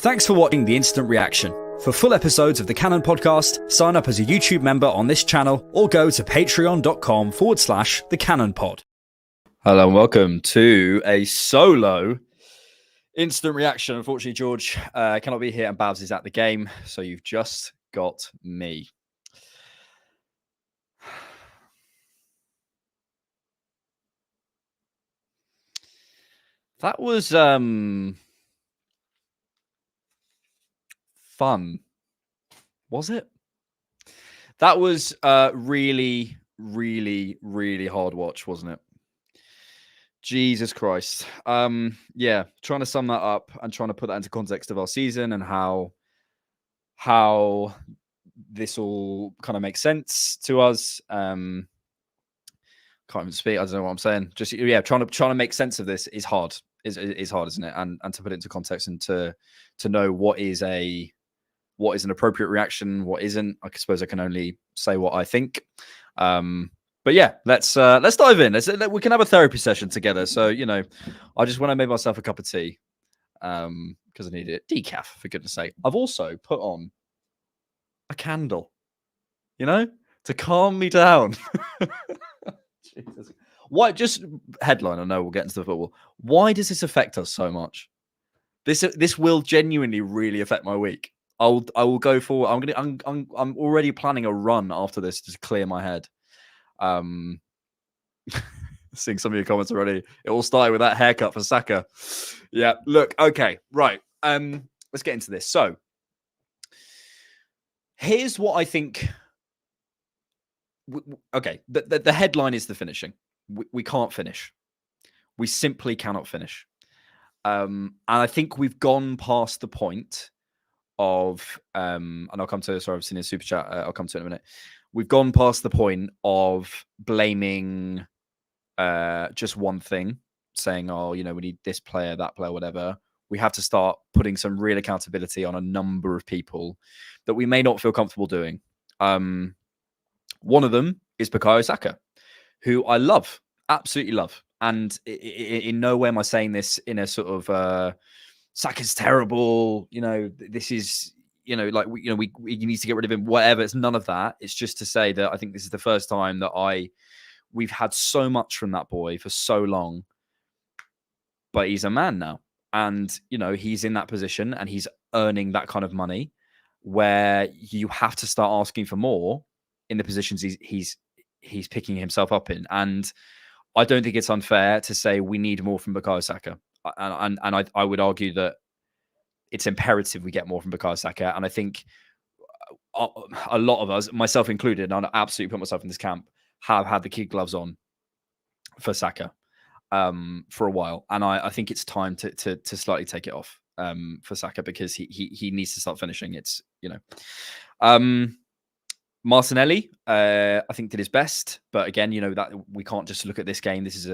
Thanks for watching The Instant Reaction. For full episodes of The Cannon Podcast, sign up as a YouTube member on this channel or go to patreon.com/thecannonpod. Hello and welcome to a solo instant reaction. Unfortunately, George cannot be here and Bhavs is at the game, so you've just got me. That was fun. Was it? That was really hard watch, wasn't it? Jesus Christ. Yeah, trying to sum that up and trying to put that into context of our season and how this all kind of makes sense to us. Can't even speak. I don't know what I'm saying. Just trying to make sense of this is hard. Is hard, isn't it? And to put it into context and to know what is an appropriate reaction, what isn't. I suppose I can only say what I think. But yeah, let's dive in. We can have a therapy session together. So, I just want to make myself a cup of tea because I need it. Decaf, for goodness sake. I've also put on a candle, to calm me down. Jesus. Why? Just headline. I know we'll get into the football. Why does this affect us so much? This will genuinely really affect my week. I will go forward. I'm already planning a run after this to clear my head. Seeing some of your comments already. It all started with that haircut for Saka. Yeah, look, okay, right. Let's get into this. So here's what I think. Okay, the headline is the finishing. We can't finish. We simply cannot finish. And I think we've gone past the point of and I'll come to. Sorry, I've seen a super chat. I'll come to it in a minute. We've gone past the point of blaming just one thing, saying, "Oh, we need this player, that player, whatever." We have to start putting some real accountability on a number of people that we may not feel comfortable doing. One of them is Bukayo Saka, who I love, absolutely love. And in no way am I saying this in a sort of Saka's terrible. This is we need to get rid of him. Whatever. It's none of that. It's just to say that I think this is the first time that we've had so much from that boy for so long, but he's a man now, and he's in that position and he's earning that kind of money where you have to start asking for more in the positions he's picking himself up in. And I don't think it's unfair to say we need more from Bukayo Saka. And I would argue that it's imperative we get more from Bukayo Saka. And I think a lot of us, myself included, and I absolutely put myself in this camp, have had the kid gloves on for Saka for a while. And I think it's time to slightly take it off for Saka because he needs to start finishing. It's, Martinelli, I think did his best, but again, that we can't just look at this game. This is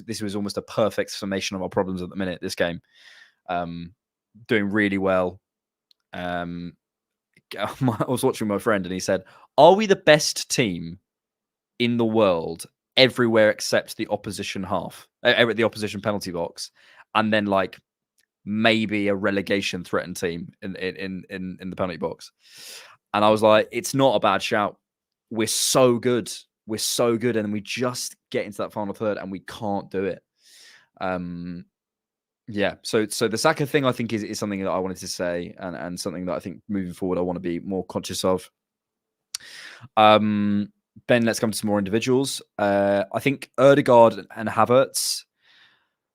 this was almost a perfect summation of our problems at the minute. This game, doing really well. I was watching my friend, and he said, "Are we the best team in the world everywhere except the opposition half, the opposition penalty box, and then maybe a relegation threatened team in the penalty box?" And I was like, it's not a bad shout. We're so good. We're so good. And we just get into that final third and we can't do it. Yeah. So the Saka thing, I think, is something that I wanted to say and something that I think moving forward, I want to be more conscious of. Ben, let's come to some more individuals. I think Ødegaard and Havertz,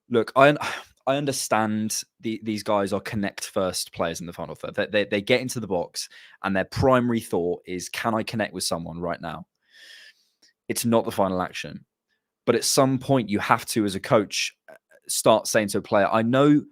look, I understand these guys are connect-first players in the final third. They get into the box and their primary thought is, can I connect with someone right now? It's not the final action. But at some point, you have to, as a coach, start saying to a player, I know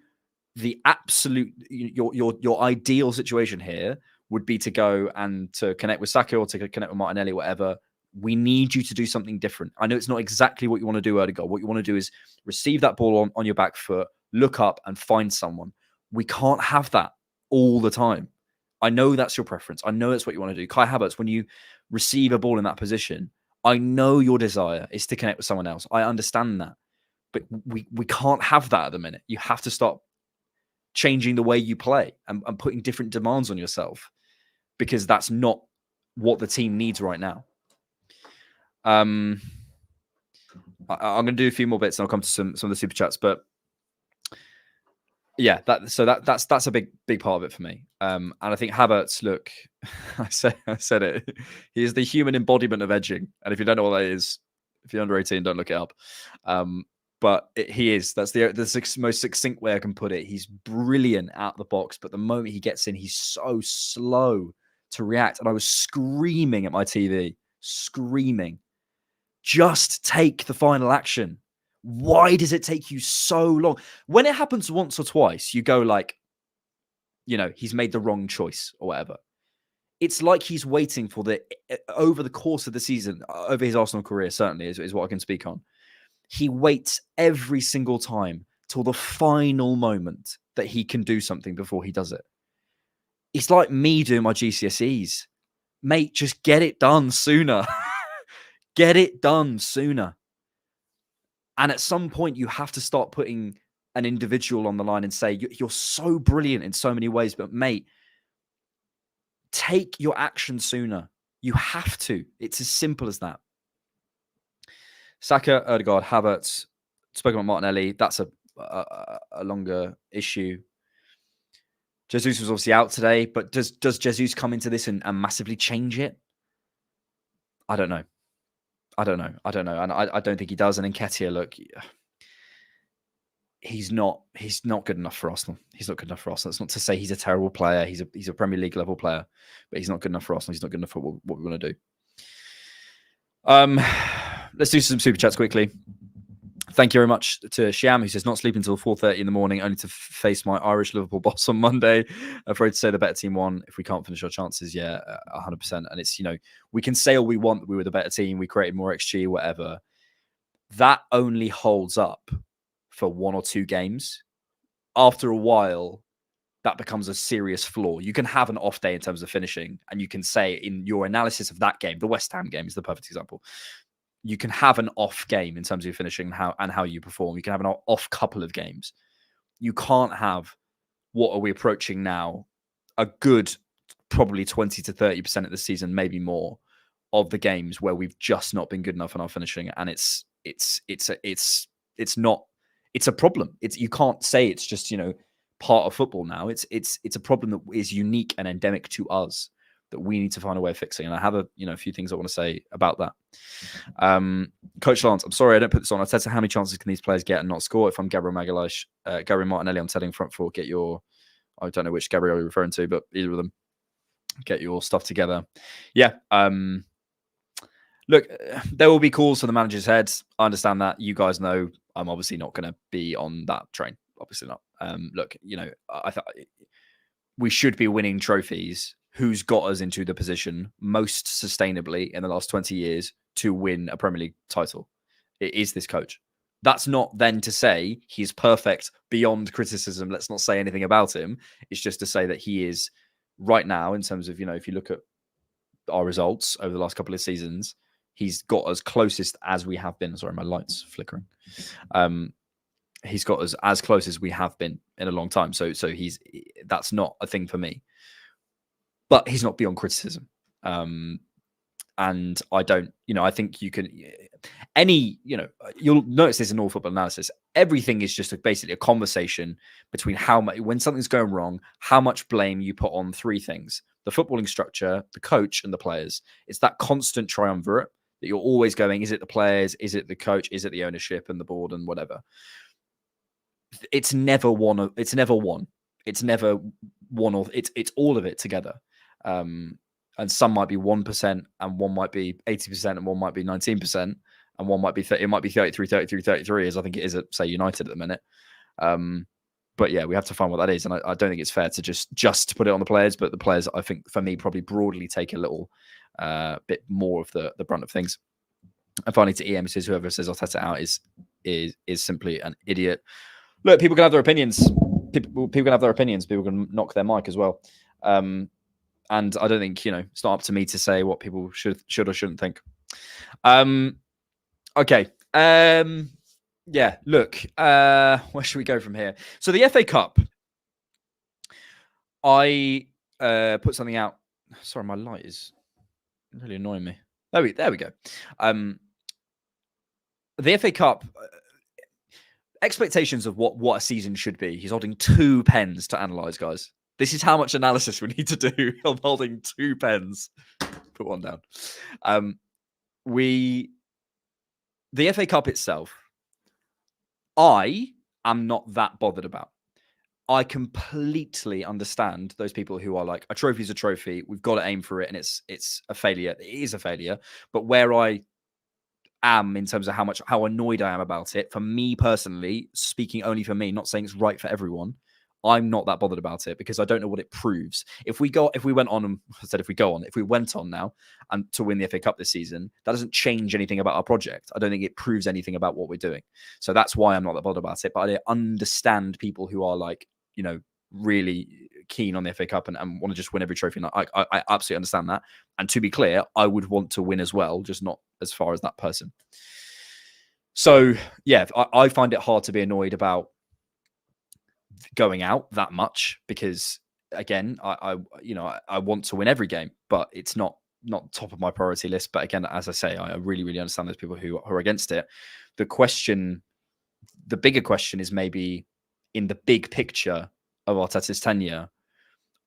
the absolute, your ideal situation here would be to go and to connect with Saka or to connect with Martinelli, whatever. We need you to do something different. I know it's not exactly what you want to do, Ødegaard. What you want to do is receive that ball on your back foot, look up and find someone. We can't have that all the time. I know that's your preference. I know that's what you want to do. Kai Havertz, when you receive a ball in that position, I know your desire is to connect with someone else. I understand that. But we can't have that at the minute. You have to stop changing the way you play and putting different demands on yourself, because that's not what the team needs right now. I'm going to do a few more bits and I'll come to some of the super chats, but yeah, that's a big part of it for me. And I think Havertz, look, I said it. He is the human embodiment of edging, and if you don't know what that is, if you're under 18, don't look it up. But he is. That's the most succinct way I can put it. He's brilliant out the box, but the moment he gets in, he's so slow to react. And I was screaming at my TV, screaming, just take the final action. Why does it take you so long? When it happens once or twice, you go like, he's made the wrong choice or whatever. It's like he's waiting for over the course of the season, over his Arsenal career, certainly is what I can speak on. He waits every single time till the final moment that he can do something before he does it. It's like me doing my GCSEs. Mate, just get it done sooner. Get it done sooner. And at some point, you have to start putting an individual on the line and say, you're so brilliant in so many ways, but mate, take your action sooner. You have to. It's as simple as that. Saka, Odegaard, Havertz, spoken about Martinelli. That's a longer issue. Jesus was obviously out today, but does Jesus come into this and massively change it? I don't know. And I don't think he does. And Nketiah, look, he's not good enough for Arsenal. He's not good enough for Arsenal. It's not to say he's a terrible player. He's a Premier League level player, but he's not good enough for Arsenal. He's not good enough for what we want to do. Let's do some super chats quickly. Thank you very much to Shyam, who says, not sleeping until 4:30 in the morning, only to face my Irish Liverpool boss on Monday. Afraid to say the better team won. If we can't finish our chances, 100%. And it's, we can say all we want that we were the better team, we created more XG, whatever. That only holds up for 1 or 2 games. After a while, that becomes a serious flaw. You can have an off day in terms of finishing, and you can say in your analysis of that game, the West Ham game is the perfect example. You can have an off game in terms of your finishing and how you perform. You can have an off couple of games. You can't have, what are we approaching now? A good probably 20 to 30% of the season, maybe more, of the games where we've just not been good enough in our finishing, and it's a problem. You can't say it's just part of football now. It's a problem that is unique and endemic to us that we need to find a way of fixing. And I have a few things I want to say about that. Coach Lance, I'm sorry I don't put this on. I said, how many chances can these players get and not score? If I'm Gabriel Martinelli, I'm telling front four, I don't know which Gabriel you're referring to, but either of them, get your stuff together. Yeah. Look, there will be calls for the manager's head. I understand that. You guys know I'm obviously not going to be on that train. Obviously not. Look, I thought we should be winning trophies. Who's got us into the position most sustainably in the last 20 years to win a Premier League title? It is this coach. That's not then to say he's perfect beyond criticism. Let's not say anything about him. It's just to say that he is right now, in terms of, if you look at our results over the last couple of seasons, he's got us closest as we have been. Sorry, my light's flickering. He's got us as close as we have been in a long time. So that's not a thing for me. But he's not beyond criticism. And I don't, I think you can, you'll notice this in all football analysis. Everything is just basically a conversation between when something's going wrong, how much blame you put on 3 things: the footballing structure, the coach, and the players. It's that constant triumvirate that you're always going, is it the players? Is it the coach? Is it the ownership and the board and whatever? It's never one. It's never one. It's never one, or it's all of it together. And some might be 1%, and one might be 80%, and one might be 19%, and one might be it might be 33, as I think it is at, say, United at the minute. But yeah, we have to find what that is, and I don't think it's fair to just put it on the players. But the players, I think, for me, probably broadly take a little bit more of the brunt of things. And finally, to EM, says whoever says Arteta out is simply an idiot. Look, people can have their opinions. People can have their opinions. People can knock their mic as well. And I don't think, it's not up to me to say what people should or shouldn't think. Okay. Yeah, look, where should we go from here? So the FA Cup I put something out. Sorry, my light is really annoying me. There we go. The FA Cup expectations of what a season should be. He's holding 2 pens to analyze, guys. This is how much analysis we need to do. I'm holding 2 pens. Put one down. The FA Cup itself, I am not that bothered about. I completely understand those people who are like, a trophy's a trophy. We've got to aim for it, and it's a failure. It is a failure. But where I am in terms of how annoyed I am about it, for me personally, speaking only for me, not saying it's right for everyone, I'm not that bothered about it because I don't know what it proves. If we went on now and to win the FA Cup this season, that doesn't change anything about our project. I don't think it proves anything about what we're doing. So that's why I'm not that bothered about it. But I understand people who are like, really keen on the FA Cup and want to just win every trophy. And I absolutely understand that. And to be clear, I would want to win as well, just not as far as that person. So yeah, I find it hard to be annoyed about going out that much because, again, I want to win every game, but it's not top of my priority list. But again, as I say, I really, really understand those people who are against it. The bigger question is maybe in the big picture of Arteta's tenure,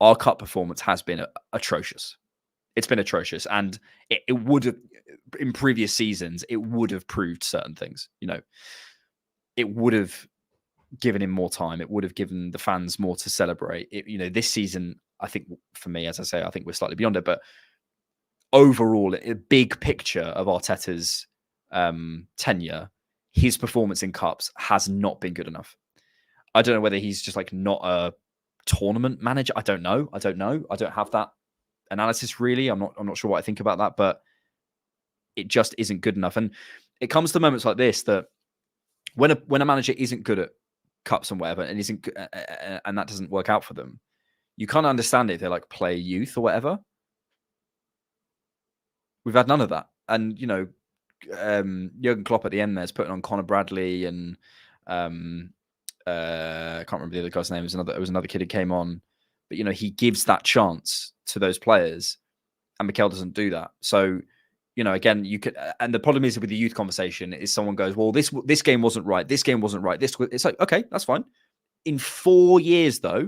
our cup performance has been atrocious. It's been atrocious, and it would have, in previous seasons, it would have proved certain things. It would have given him more time. It would have given the fans more to celebrate. This season, I think, for me, as I say, I think we're slightly beyond it. But overall, a big picture of Arteta's tenure, his performance in cups has not been good enough. I don't know whether he's just like not a tournament manager. I don't know. I don't have that analysis really. I'm not sure what I think about that, but it just isn't good enough. And it comes to moments like this that when a manager isn't good at cups and whatever, and and that doesn't work out for them, you can't understand it if they like play youth or whatever. We've had none of that. And Jurgen Klopp at the end there's putting on Connor Bradley and I can't remember the other guy's name. It was another kid who came on, but he gives that chance to those players, and Mikel doesn't do that. So again, you could, and the problem is with the youth conversation is someone goes, well, this game wasn't right. This game wasn't right. It's like, okay, that's fine. In 4 years though,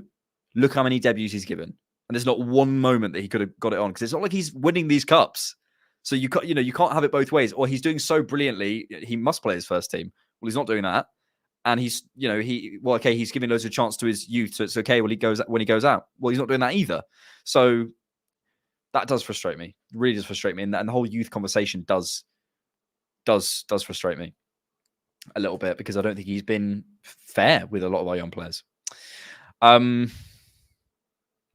look how many debuts he's given, and there's not one moment that he could have got it on because it's not like he's winning these cups. So you can't have it both ways. Or he's doing so brilliantly, he must play his first team. Well, he's not doing that. And he's, he's giving loads of chance to his youth, so it's okay when he goes out. Well, he's not doing that either. So that does frustrate me. It really does frustrate me. And the whole youth conversation does frustrate me a little bit because I don't think he's been fair with a lot of our young players.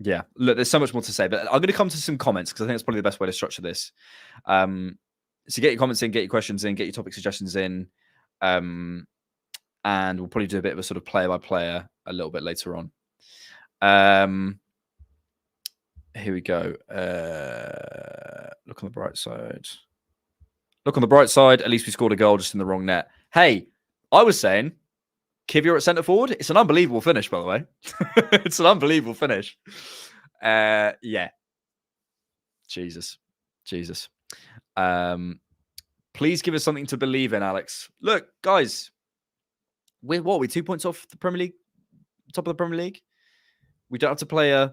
Yeah, look, there's so much more to say, but I'm going to come to some comments because I think that's probably the best way to structure this. So get your comments in, get your questions in, get your topic suggestions in. And we'll probably do a bit of a sort of player by player a little bit later on. Here we go. Look on the bright side. Look on the bright side. At least we scored a goal just in the wrong net. Hey, I was saying, Kivior at centre forward. It's an unbelievable finish, by the way. It's an unbelievable finish. Yeah. Jesus. Please give us something to believe in, Alex. Look, guys. We're 2 points off the Premier League, top of the Premier League. We don't have to play I'm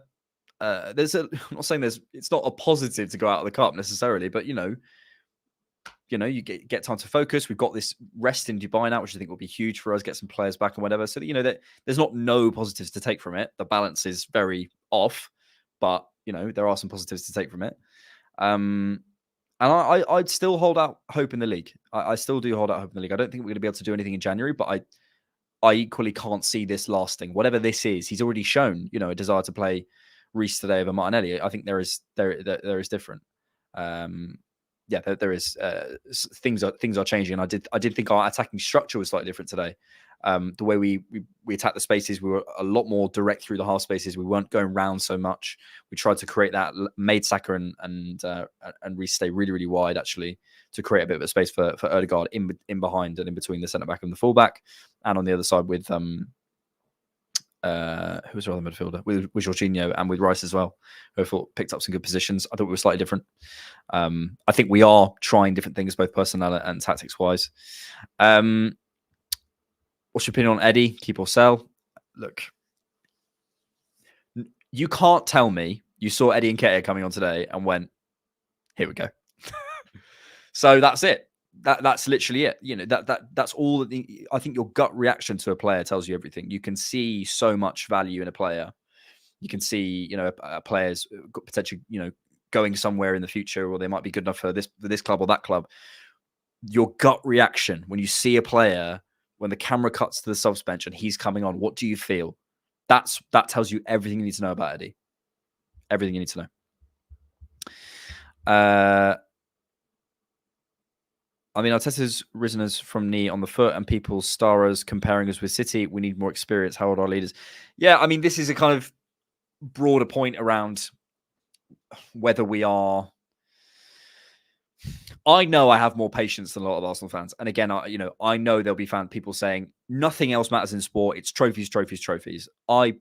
not saying it's not a positive to go out of the cup necessarily, but you you get time to focus. We've got this rest in Dubai now, which I think will be huge for us. Get some players back and whatever. So that there's not no positives to take from it. The balance is very off, but there are some positives to take from it. And I'd still hold out hope in the league. I still do hold out hope in the league. I don't think we're going to be able to do anything in January, but I equally can't see this lasting. Whatever this is, he's already shown, a desire to play Reece today over Martinelli. I think there is different. There is things are changing. And I did think our attacking structure was slightly different today. The way we attacked the spaces, we were a lot more direct through the half spaces. We weren't going round so much. We tried to create that, made Saka and Reece stay really, really wide actually to create a bit of a space for Ødegaard in behind and in between the centre back and the full back, and on the other side with who was our other midfielder with Jorginho and with Rice as well, who I thought picked up some good positions. I thought we were slightly different. I think we are trying different things, both personnel and tactics wise. What's your opinion on Eddie? Keep or sell? Look, you can't tell me you saw Eddie Nketiah coming on today and went, "Here we go." So that's it. That's literally it. You know, that's all. I think your gut reaction to a player tells you everything. You can see so much value in a player. You can see, you know, a player's potentially, you know, going somewhere in the future, or they might be good enough for this club or that club. Your gut reaction when you see a player, when the camera cuts to the subs bench and he's coming on, what do you feel? That tells you everything you need to know about Eddie. Everything you need to know. I mean, Arteta's risen us from knee on the foot, and people's stars comparing us with City. We need more experience. How old are our leaders? Yeah, I mean, this is a kind of broader point around whether we are. I know I have more patience than a lot of Arsenal fans, and again, I know there'll be people saying nothing else matters in sport. It's trophies, trophies, trophies. I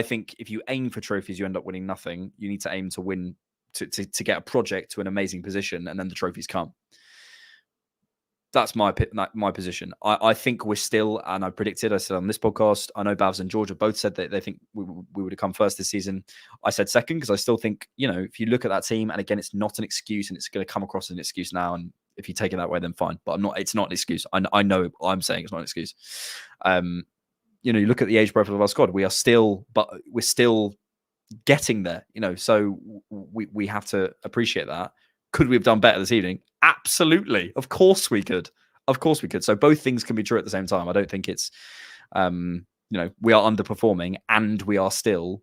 think if you aim for trophies, you end up winning nothing. You need to aim to win to get a project to an amazing position, and then the trophies come. That's my position. I think we're still, and I said on this podcast, I know Bhavs and George have both said that they think we would have come first this season. I said second because I still think, you know, if you look at that team, and again, it's not an excuse, and it's going to come across as an excuse now. And if you take it that way, then fine. But it's not an excuse. I know I'm saying it's not an excuse. You know, you look at the age profile of our squad, we're still getting there, you know, so we have to appreciate that. Could we have done better this evening? Absolutely. Of course we could. Of course we could. So both things can be true at the same time. I don't think it's, you know, we are underperforming and we are still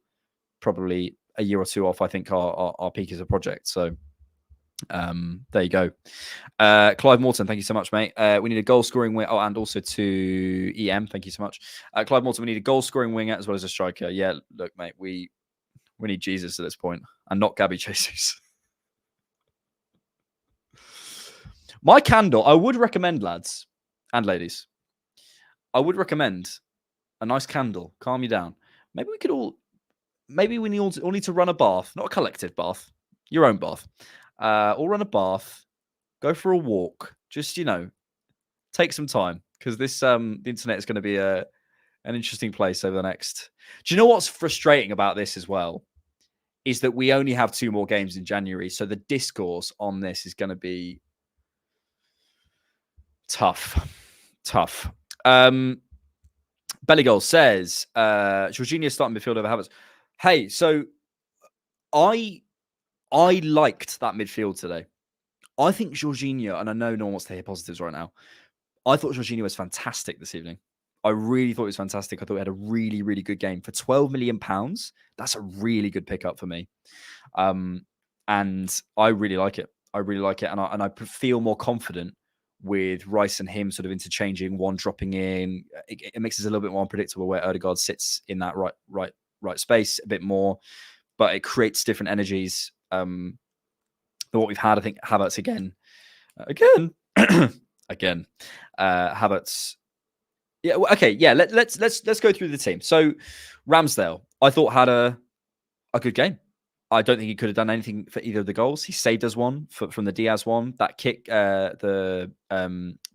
probably a year or two off, I think, our peak as a project. So there you go. Clive Morton, thank you so much, mate. We need a goal scoring winger. Oh, and also to EM, thank you so much. Clive Morton, we need a goal scoring winger as well as a striker. Yeah, look, mate, we need Jesus at this point and not Gabby Jesus. My candle, I would recommend, lads and ladies, I would recommend a nice candle, calm you down. Maybe we all need to run a bath, not a collective bath, your own bath. Or run a bath, go for a walk, just, you know, take some time, because this the internet is going to be an interesting place over the next. Do you know what's frustrating about this as well? Is that we only have 2 more games in January, so the discourse on this is going to be tough. Belly Goal says Jorginho starting midfield over Havertz. Hey, so I liked that midfield today. I think Jorginho, and I know no one wants to hear positives right now, I thought Jorginho was fantastic this evening. I really thought it was fantastic. I thought he had a really, really good game. For £12 million, that's a really good pickup for me. And I really like it. And I feel more confident with Rice and him sort of interchanging, one dropping in. It makes it a little bit more unpredictable where Odegaard sits in that right space a bit more, but it creates different energies than what we've had. I think Havertz again. Havertz. Yeah. Okay. Yeah. Let's go through the team. So Ramsdale, I thought had a good game. I don't think he could have done anything for either of the goals. He saved us one from the Diaz one. That kick, the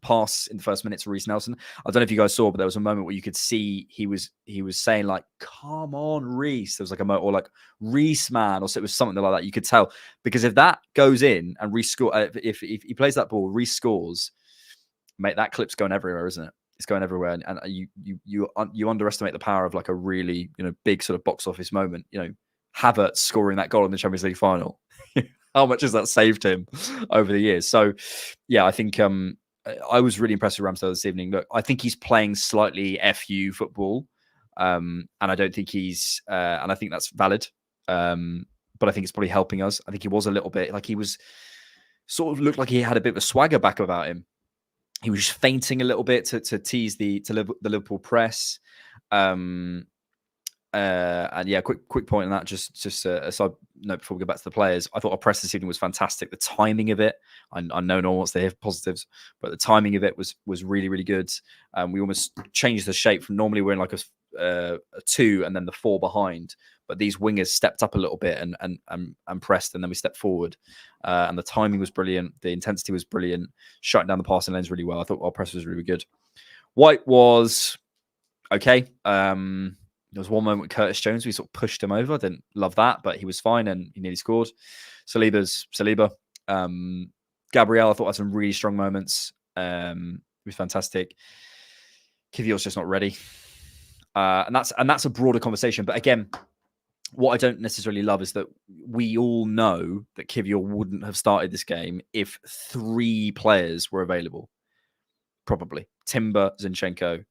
pass in the first minute to Reece Nelson. I don't know if you guys saw, but there was a moment where you could see he was saying like, "Come on, Reece." There was like a moment, or like Reece, man, or so it was something like that. You could tell, because if that goes in and Reece score, if he plays that ball, Reece scores, mate, that clip's going everywhere, isn't it? It's going everywhere, and you underestimate the power of like a really, you know, big sort of box office moment. You know, Havertz scoring that goal in the Champions League final. How much has that saved him over the years? So, yeah, I think I was really impressed with Ramsdale this evening. Look, I think he's playing slightly FU football, and I don't think he's, and I think that's valid. But I think it's probably helping us. I think he was a little bit like he was sort of looked like he had a bit of a swagger back about him. He was just feinting a little bit to tease the Liverpool press. And yeah, quick point on that. Just a side note before we go back to the players. I thought our press this evening was fantastic. The timing of it, I know no one wants to hear positives, but the timing of it was really, really good. We almost changed the shape from normally we're in like a 2 and then the 4 behind. But these wingers stepped up a little bit and pressed, and then we stepped forward. And the timing was brilliant. The intensity was brilliant. Shutting down the passing lanes really well. I thought our press was really good. White was okay. There was one moment with Curtis Jones. We sort of pushed him over. I didn't love that, but he was fine and he nearly scored. Saliba. Gabriel, I thought had some really strong moments. He was fantastic. Kivior's just not ready. And that's a broader conversation. But again, what I don't necessarily love is that we all know that Kivior wouldn't have started this game if 3 players were available. Probably. Timber, Zinchenko,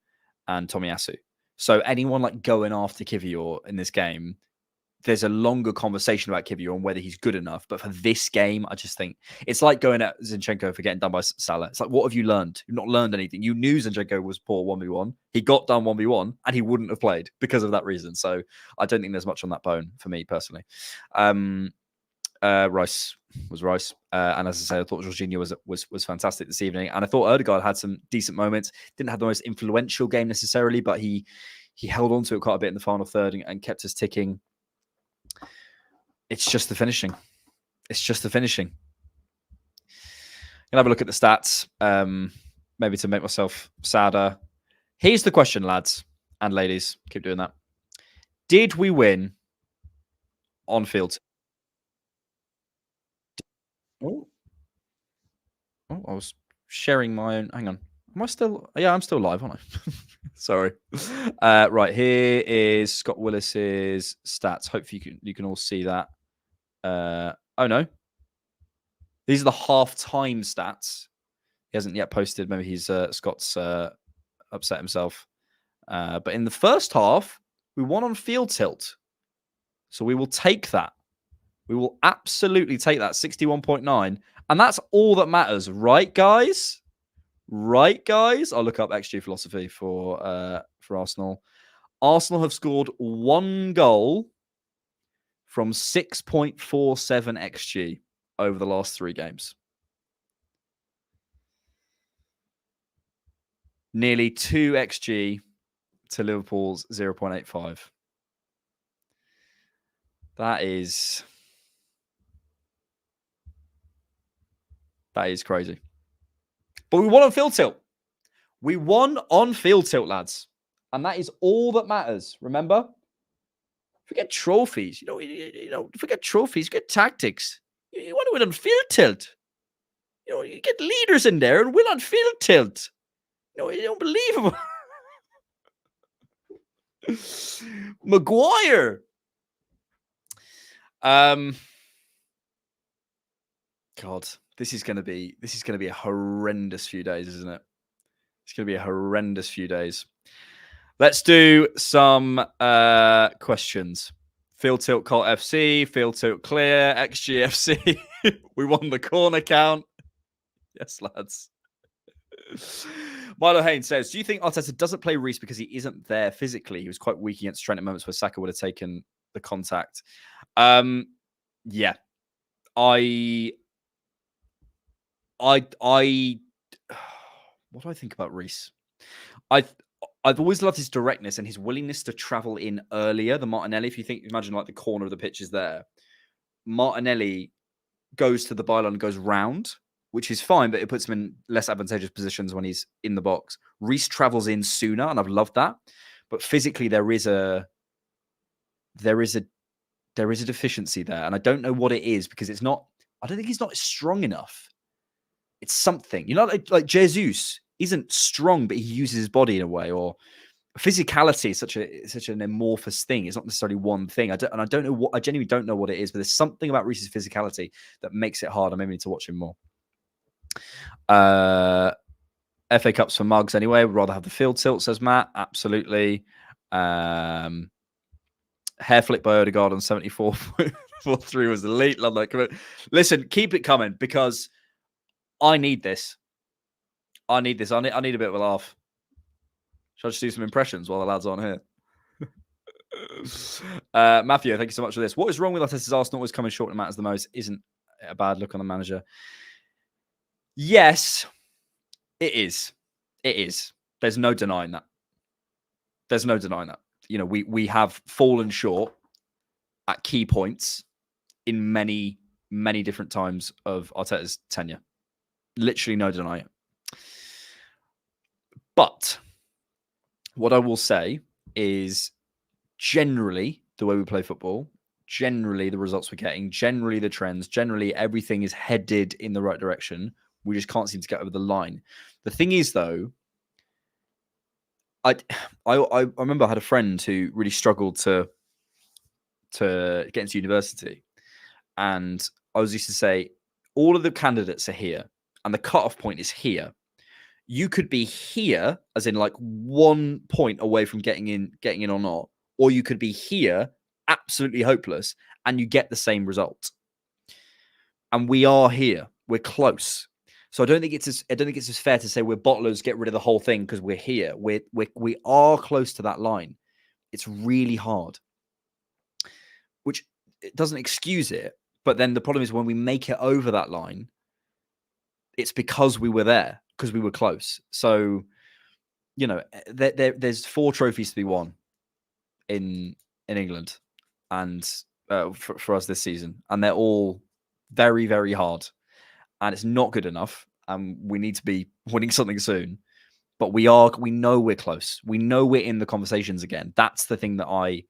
and Tomiyasu. So anyone like going after Kivior in this game, there's a longer conversation about Kivior and whether he's good enough. But for this game, I just think it's like going at Zinchenko for getting done by Salah. It's like, what have you learned? You've not learned anything. You knew Zinchenko was poor 1v1. He got done 1v1 and he wouldn't have played because of that reason. So I don't think there's much on that bone for me personally. Rice was Rice. And as I say, I thought Jorginho was fantastic this evening. And I thought Odegaard had some decent moments. Didn't have the most influential game necessarily, but he held on to it quite a bit in the final third and kept us ticking. It's just the finishing. I'll have a look at the stats, maybe to make myself sadder. Here's the question, lads and ladies. Keep doing that. Did we win on field? Oh, I was sharing my own. Hang on. Am I still? Yeah, I'm still live, aren't I? Sorry. Right, here is Scott Willis's stats. Hopefully you can all see that. Oh no. These are the half-time stats. He hasn't yet posted. Maybe he's Scott's upset himself. But in the first half, we won on field tilt. So we will take that. We will absolutely take that. 61.9. And that's all that matters, right, guys? Right, guys? I'll look up XG philosophy for Arsenal. Arsenal have scored 1 goal from 6.47 XG over the last 3 games. Nearly 2 XG to Liverpool's 0.85. That is crazy. But we won on field tilt. We won on field tilt, lads. And that is all that matters. Remember? If we get trophies, if we get trophies, get tactics. You want to win on field tilt. You get leaders in there and win on field tilt. It's unbelievable. Maguire. God, this is going to be a horrendous few days, isn't it? It's going to be a horrendous few days. Let's do some questions. Field tilt Colt FC, field tilt clear, XGFC. We won the corner count. Yes, lads. Milo Haynes says, do you think Arteta doesn't play Reece because he isn't there physically? He was quite weak against Trent at moments where Saka would have taken the contact. Yeah. What do I think about Reece? I've always loved his directness and his willingness to travel in earlier than Martinelli. If you imagine like the corner of the pitch is there. Martinelli goes to the byline and goes round, which is fine, but it puts him in less advantageous positions when he's in the box. Reece travels in sooner, and I've loved that. But physically, there is a deficiency there, and I don't know what it is because it's not. I don't think he's not strong enough. It's something, like Jesus isn't strong, but he uses his body in a way. Or physicality is such an amorphous thing. It's not necessarily one thing. I genuinely don't know what it is, but there's something about Reece's physicality that makes it hard. I maybe need to watch him more. FA Cups for mugs anyway. Would rather have the field tilt, says Matt. Absolutely. Hair flick by Odegaard on 74.43 was elite. Love that. Listen, keep it coming because I need this. I need a bit of a laugh. Shall I just do some impressions while the lads aren't here? Matthew, thank you so much for this. What is wrong with Arteta's Arsenal? Always coming short and matters the most. Isn't a bad look on the manager. Yes, it is. It is. There's no denying that. we have fallen short at key points in many, many different times of Arteta's tenure. Literally no denying it. But what I will say is generally the way we play football, generally the results we're getting, generally the trends, generally everything is headed in the right direction. We just can't seem to get over the line. The thing is, though, I remember I had a friend who really struggled to get into university, and I was used to say, all of the candidates are here, and the cutoff point is here. You could be here, as in like 1 point away from getting in or not, or you could be here, absolutely hopeless, and you get the same result. And we are here. We're close. So I don't think it's as fair to say we're bottlers, get rid of the whole thing because we're here. We are close to that line. It's really hard, which it doesn't excuse it. But then the problem is when we make it over that line, it's because we were there, because we were close. So, there's 4 trophies to be won in England, and for us this season, and they're all very, very hard, and it's not good enough. And we need to be winning something soon. But we know we're close. We know we're in the conversations again. That's the thing that I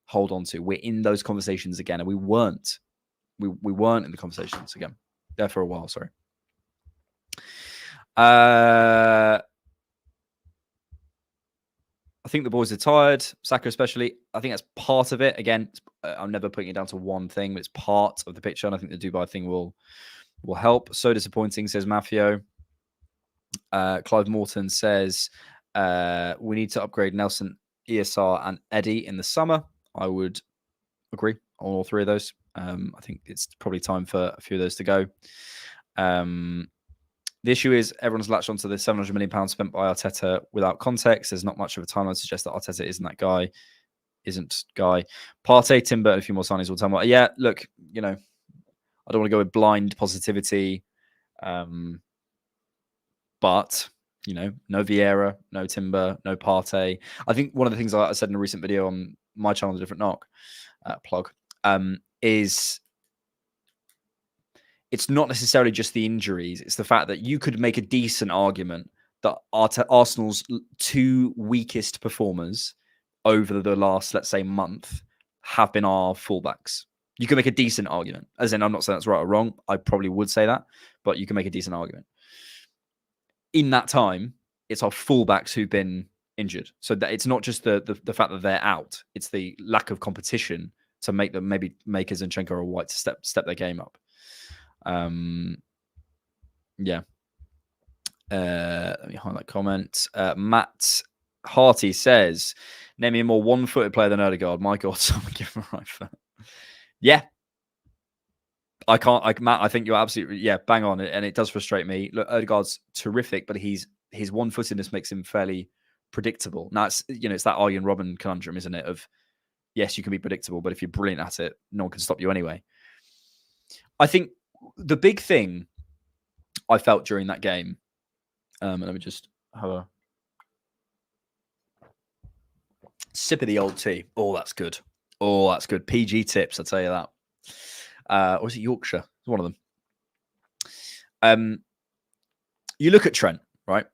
hold on to. We're in those conversations again, and we weren't in the conversations again there for a while. Sorry. I think the boys are tired, Saka especially. I think that's part of it. Again, I'm never putting it down to one thing, but it's part of the picture, and I think the Dubai thing will help. So disappointing, says Mafio. Clive Morton says, we need to upgrade Nelson, ESR, and Eddie in the summer. I would agree on all 3 of those. I think it's probably time for a few of those to go. The issue is everyone's latched onto the £700 million spent by Arteta without context. There's not much of a timeline to suggest that Arteta isn't guy. Partey, Timber, and a few more signings will tell me. Yeah, look, I don't want to go with blind positivity. But, no Vieira, no Timber, no Partey. I think one of the things I said in a recent video on my channel, The Different Knock, plug, is it's not necessarily just the injuries. It's the fact that you could make a decent argument that Arsenal's 2 weakest performers over the last, let's say, month have been our fullbacks. You can make a decent argument. As in, I'm not saying that's right or wrong. I probably would say that, but you can make a decent argument. In that time, it's our fullbacks who've been injured. So that it's not just the fact that they're out. It's the lack of competition to make them maybe make a Zinchenko or White to step their game up. Yeah. Let me highlight comment. Matt Harty says, name me a more one-footed player than Odegaard. My God, someone give him a right foot. Yeah. Matt, I think you're absolutely, bang on. And it does frustrate me. Look, Odegaard's terrific, but his one-footedness makes him fairly predictable. Now, it's that Arjen Robben conundrum, isn't it? Of, yes, you can be predictable, but if you're brilliant at it, no one can stop you anyway. I think the big thing I felt during that game, let me just have a sip of the old tea. Oh, that's good. PG tips, I'll tell you that. Or is it Yorkshire? It's one of them. You look at Trent, right?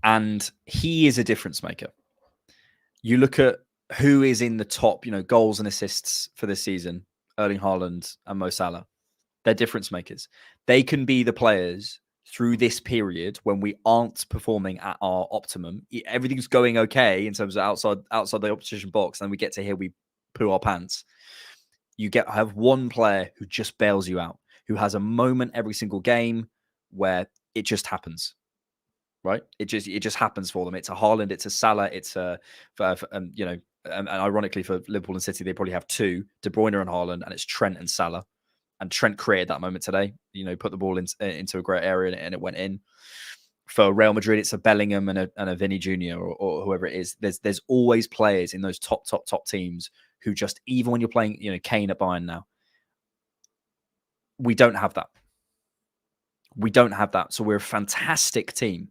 And he is a difference maker. You look at who is in the top, goals and assists for this season, Erling Haaland and Mo Salah. They're difference makers. They can be the players through this period when we aren't performing at our optimum. Everything's going okay in terms of outside the opposition box, and we get to here, we poo our pants. You have one player who just bails you out, who has a moment every single game where it just happens, right? It just happens for them. It's a Haaland, it's a Salah, it's and ironically for Liverpool and City, they probably have 2, De Bruyne and Haaland, and it's Trent and Salah. And Trent created that moment today. Put the ball into a great area and it went in. For Real Madrid, it's a Bellingham and a Vinny Jr. or whoever it is. There's always players in those top teams who just, even when you're playing, Kane at Bayern now, we don't have that. So we're a fantastic team.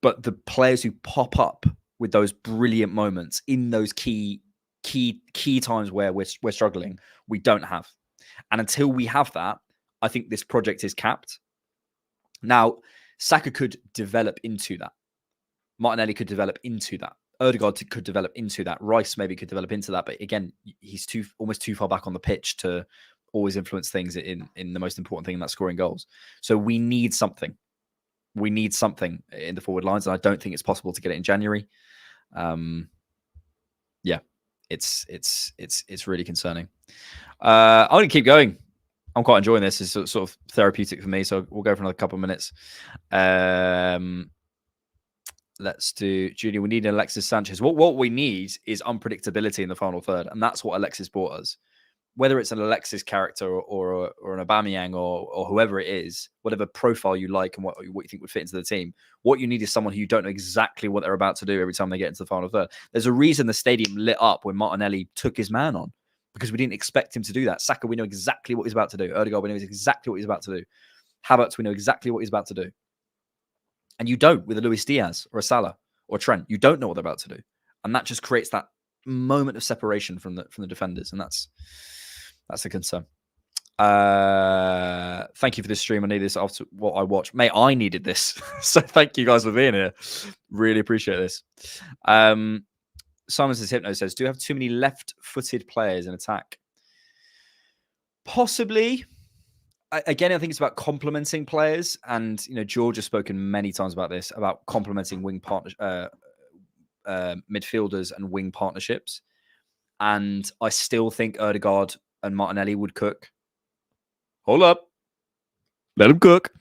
But the players who pop up with those brilliant moments in those key times where we're struggling. We don't have. And until we have that, I think this project is capped. Now, Saka could develop into that. Martinelli could develop into that. Odegaard could develop into that. Rice maybe could develop into that. But again, he's almost too far back on the pitch to always influence things in the most important thing, and that's scoring goals. So we need something. We need something in the forward lines, and I don't think it's possible to get it in January. Yeah, it's really concerning. I'm going to keep going. I'm quite enjoying this. It's sort of therapeutic for me, so we'll go for another couple of minutes. Let's do Junior. We need an Alexis Sanchez. What we need is unpredictability in the final third, and that's what Alexis brought us. Whether it's an Alexis character or an Aubameyang or whoever it is, whatever profile you like and what you think would fit into the team, what you need is someone who you don't know exactly what they're about to do every time they get into the final third. There's a reason the stadium lit up when Martinelli took his man on, because we didn't expect him to do that. Saka, we know exactly what he's about to do. Odegaard, we know exactly what he's about to do. Havertz, we know exactly what he's about to do. And you don't with a Luis Diaz or a Salah or Trent. You don't know what they're about to do. And that just creates that moment of separation from the defenders. And that's a concern. Thank you for this stream. I need this after what I watched. Mate, I needed this. So thank you guys for being here. Really appreciate this. Simon says, Hypno says, do you have too many left-footed players in attack? Possibly. Again, I think it's about complementing players, and George has spoken many times about this, about complementing wing midfielders and wing partnerships. And I still think Odegaard and Martinelli would cook. Hold up, let him cook.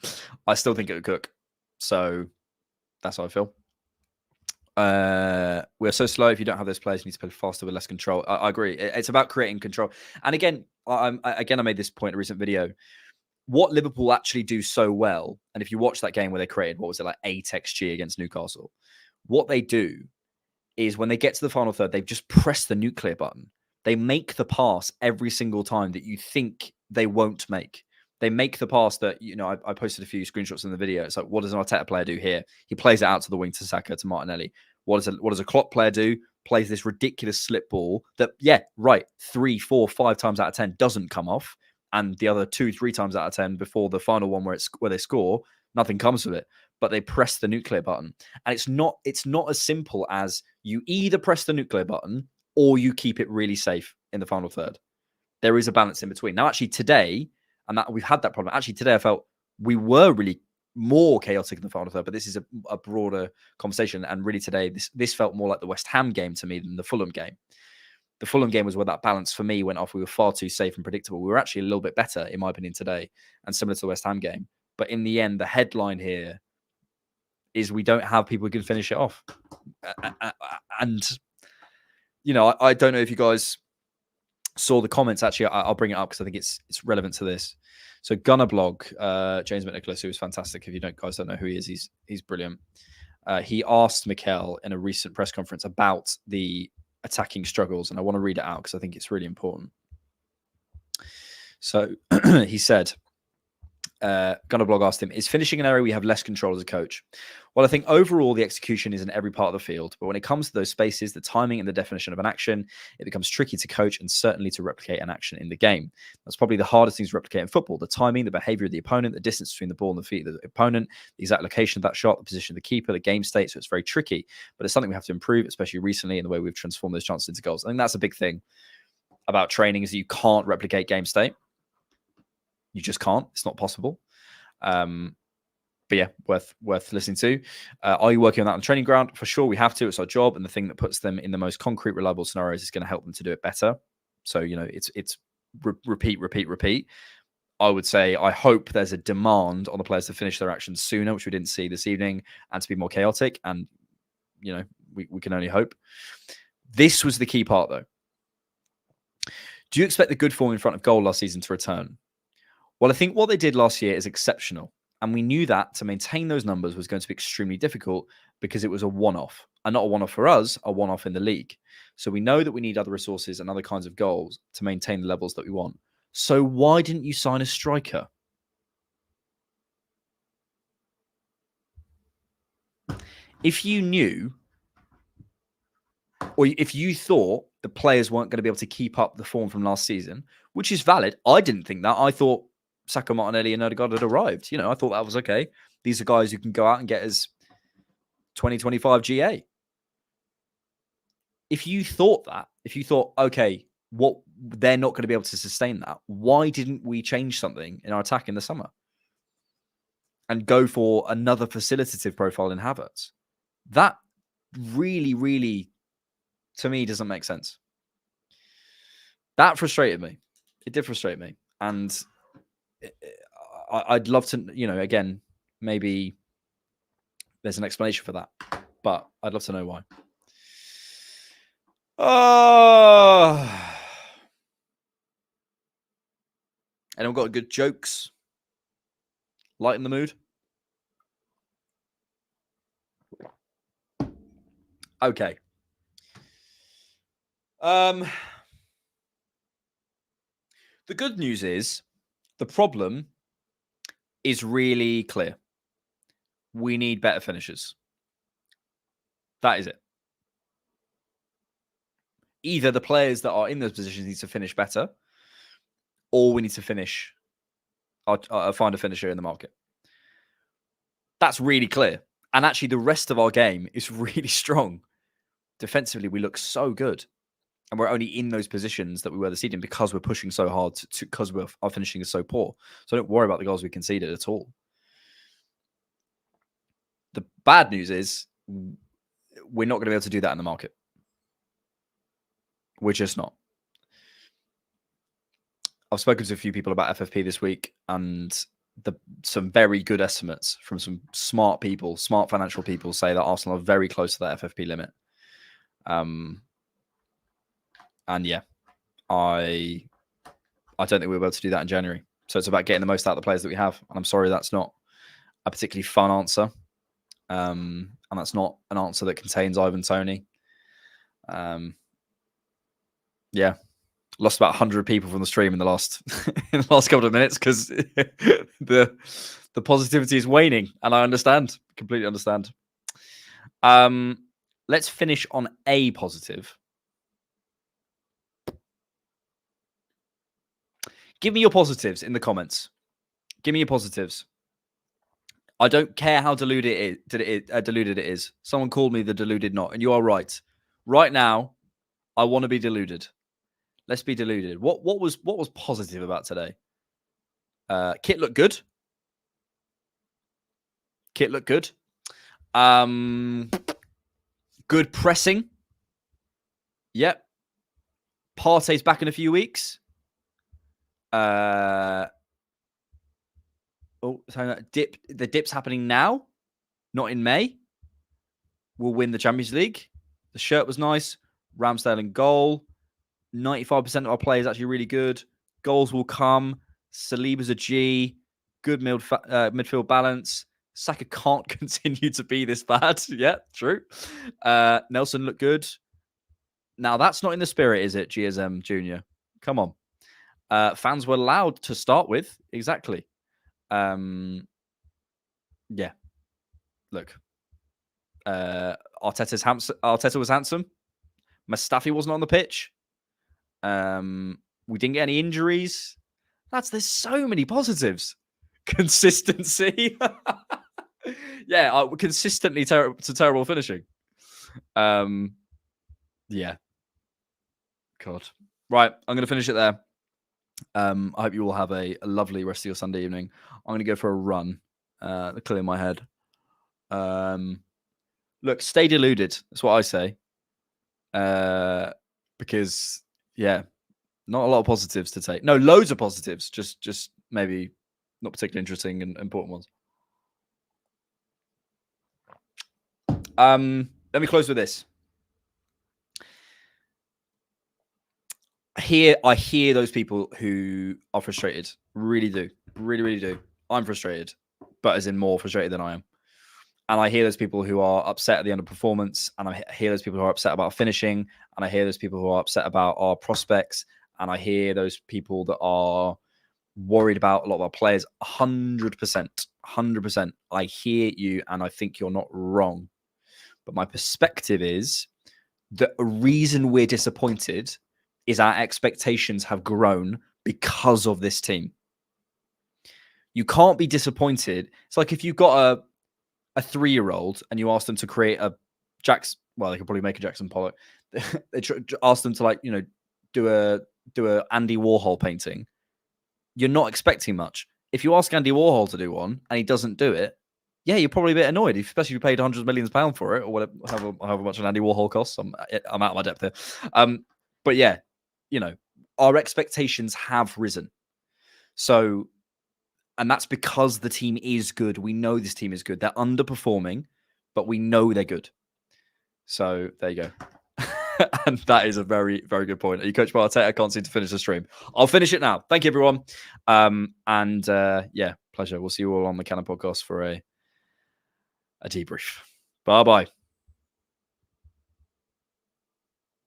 I still think it would cook. So that's how I feel. We're so slow. If you don't have those players, you need to play faster with less control. I agree. It's about creating control. And again, I made this point in a recent video. What Liverpool actually do so well, and if you watch that game where they created, what was it, like 8 XG against Newcastle, what they do is when they get to the final third, they've just pressed the nuclear button. They make the pass every single time that you think they won't make. They make the pass that, I posted a few screenshots in the video. It's like, what does an Arteta player do here? He plays it out to the wing, to Saka, to Martinelli. What does a Klopp player do? Plays this ridiculous slip ball that, 3, 4, 5 times out of 10 doesn't come off. And the other 2, 3 times out of 10 before the final one where they score, nothing comes of it. But they press the nuclear button. And it's not as simple as you either press the nuclear button or you keep it really safe in the final third. There is a balance in between. Now, actually today, and that we've had that problem. Actually today I felt we were really more chaotic in the final third, but this is a broader conversation. And really today, this felt more like the West Ham game to me than the Fulham game. The Fulham game was where that balance for me went off. We were far too safe and predictable. We were actually a little bit better, in my opinion, today, and similar to the West Ham game. But in the end, the headline here is we don't have people who can finish it off. And, I don't know if you guys saw the comments. Actually, I'll bring it up because I think it's relevant to this. So Gunner Blog, James McNicholas, who is fantastic. If you guys don't know who he is, he's brilliant. He asked Mikel in a recent press conference about the attacking struggles, and I want to read it out because I think it's really important. So he said, Gunner Blog asked him, is finishing an area we have less control as a coach? Well, I think overall the execution is in every part of the field, but when it comes to those spaces, the timing and the definition of an action, it becomes tricky to coach and certainly to replicate an action in the game. That's probably the hardest thing to replicate in football: the timing, the behavior of the opponent, the distance between the ball and the feet of the opponent, the exact location of that shot, the position of the keeper, the game state. So it's very tricky, but it's something we have to improve, especially recently in the way we've transformed those chances into goals. I think that's a big thing about training, is that you can't replicate game state. You just can't. It's not possible. But yeah, worth listening to. Are you working on that on the training ground? For sure, we have to. It's our job, and the thing that puts them in the most concrete, reliable scenarios is going to help them to do it better. So it's repeat. I would say I hope there's a demand on the players to finish their actions sooner, which we didn't see this evening, and to be more chaotic. And we can only hope. This was the key part, though. Do you expect the good form in front of goal last season to return? Well, I think what they did last year is exceptional. And we knew that to maintain those numbers was going to be extremely difficult because it was a one-off. And not a one-off for us, a one-off in the league. So we know that we need other resources and other kinds of goals to maintain the levels that we want. So why didn't you sign a striker? If you knew or if you thought the players weren't going to be able to keep up the form from last season, which is valid. I didn't think that. I thought Saka, Martinelli, and Odegaard had arrived. I thought that was okay. These are guys who can go out and get as 2025 GA. If you thought, okay, what they're not going to be able to sustain that, why didn't we change something in our attack in the summer and go for another facilitative profile in Havertz? That really, really, to me, doesn't make sense. That frustrated me. It did frustrate me. And I'd love to, again, maybe there's an explanation for that, but I'd love to know why. Anyone got good jokes? Lighten the mood? Okay. The good news is the problem is really clear. We need better finishers. That is it. Either the players that are in those positions need to finish better, or we need to find a finisher in the market. That's really clear. And actually, the rest of our game is really strong. Defensively, we look so good. And we're only in those positions that we were this season because we're pushing so hard, because our finishing is so poor. So don't worry about the goals we conceded at all. The bad news is we're not going to be able to do that in the market. We're just not. I've spoken to a few people about FFP this week, and some very good estimates from some smart people, smart financial people, say that Arsenal are very close to that FFP limit. And yeah, I don't think we'll be able to do that in January. So it's about getting the most out of the players that we have. And I'm sorry, that's not a particularly fun answer. And that's not an answer that contains Ivan Toney. Yeah. Lost about 100 people from the stream in the last couple of minutes because the positivity is waning, and I understand, completely understand. Let's finish on a positive. Give me your positives in the comments. Give me your positives. I don't care how deluded it is. Someone called me the deluded knot, and you are right. Right now, I want to be deluded. Let's be deluded. What was positive about today? Kit looked good. Good pressing. Yep. Partey's back in a few weeks. The dip's happening now, not in May. We'll win the Champions League. The shirt was nice. Ramsdale in goal. 95% of our play is actually really good. Goals will come. Saliba's a G. Good midfield balance. Saka can't continue to be this bad. Yeah, true. Nelson looked good. Now, that's not in the spirit, is it, GSM Junior? Come on. Fans were loud to start with. Exactly. Yeah. Look. Arteta was handsome. Mustafi wasn't on the pitch. We didn't get any injuries. There's so many positives. Consistency. Yeah, consistently terrible finishing. Yeah. God. Right, I'm going to finish it there. I hope you all have a lovely rest of your Sunday evening. I'm going to go for a run to clear my head. Look, stay deluded. That's what I say. Because, yeah, not a lot of positives to take. No, loads of positives. Just maybe not particularly interesting and important ones. Let me close with this. I hear those people who are frustrated. Really do. Really, really do. I'm frustrated, but as in more frustrated than I am. And I hear those people who are upset at the underperformance, and I hear those people who are upset about finishing, and I hear those people who are upset about our prospects, and I hear those people that are worried about a lot of our players. 100%. I hear you, and I think you're not wrong. But my perspective is The reason we're disappointed is our expectations have grown because of this team. You can't be disappointed. It's like if you've got a 3-year-old and you ask them to create a well, they could probably make a Jackson Pollock. They ask them to, like, you know, do a Andy Warhol painting. You're not expecting much. If you ask Andy Warhol to do one and he doesn't do it, yeah, you're probably a bit annoyed, especially if you paid hundreds of millions of pounds for it, or whatever, however much an Andy Warhol costs. I'm out of my depth here. But yeah, you know, our expectations have risen. So, and that's because the team is good. We know this team is good. They're underperforming, but we know they're good. So there you go. And that is a very, very good point. Are you coached by Arteta? I can't seem to finish the stream. I'll finish it now. Thank you, everyone. Yeah, pleasure. We'll see you all on the Cannon podcast for a debrief. Bye-bye.